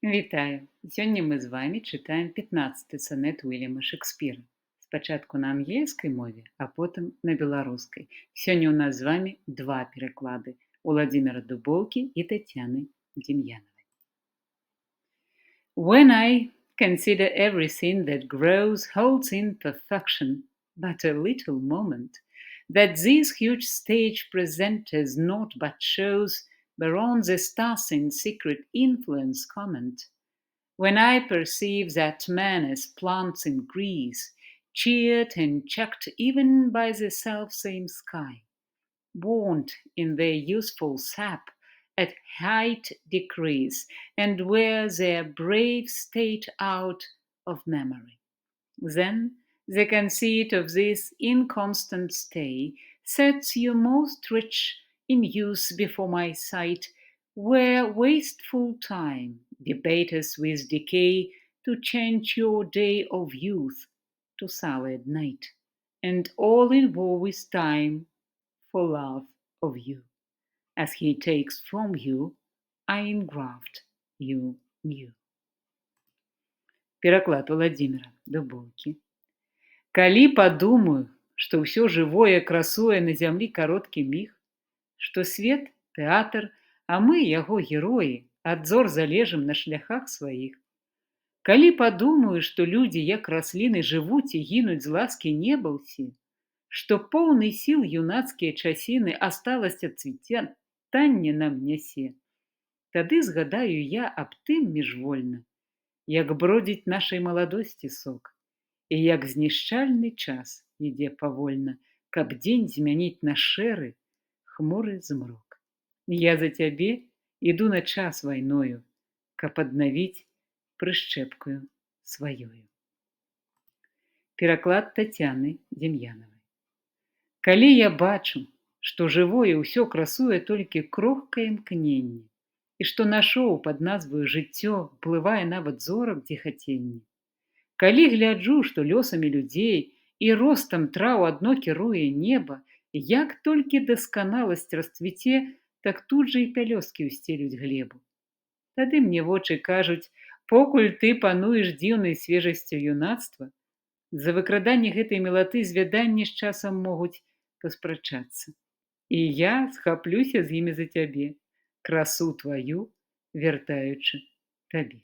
Вітаю! Сёння мы з вамі чытаем 15 санет Уільяма Шекспіра. Спачатку на ангельскай мове, а потым на беларускай. Сёння ў нас з вамі два пераклады Уладзіміра Дубоўкі і Тацяны Дем'янавай. When I consider everything that grows, holds in perfection but a little moment, that this huge stage presenters not but shows, whereon the stars in secret influence comment, when I perceive that man as plants in Greece, cheered and checked even by the selfsame sky, warned in their useful sap at height decrease, and wear their brave state out of memory. Then the conceit of this inconstant stay sets you most rich in use before my sight, where wasteful time debateth with decay to change your day of youth to sullied night, and all in war with time for love of you. As he takes from you, I engraft you new. Пераклад Уладзіміра Дубоўкі. Калі падумаю, што ўсё жывое красуе на зямлі кароткі міг, што свет тэатр, а мы, яго героі, ад зор залежым на шляхах сваіх. Калі падумаю, што людзі, як расліны, жывуць і гінуць з ласкі неба ўсе, што поўны сіл юнацкія часіны асталасць ад цвіцяння нам нясе, тады згадаю я аб тым міжвольна, як бродзіць нашай маладосці сок, і як знішчальны час ідзе павольна, каб дзень змяніць на шэры, хмуры змрок. Я за цябе іду на час вайною, каб аднавіць прышчэпкаю сваёю. Пераклад Тацяны Дем'янавай. Калі я бачу, што жывое ўсё красуе толькі крохкае імкненне, і што на шоу пад назваю жыццё плывае нават зорак дзіхаценне, калі гляджу, што лёсамі людзей і ростам траў адно кіруе неба, як толькі дасканаласць расцвіце, так тут жа і пялёсткі ўсцелюць глебу. Тады мне вочы кажуць, покуль ты пануеш дзіўнай свежасцю юнацтва, за выкраданне гэтай мілаты звяданні з часам могуць паспрачацца. І я схаплюся з імі за цябе, красу тваю вяртаючы табе.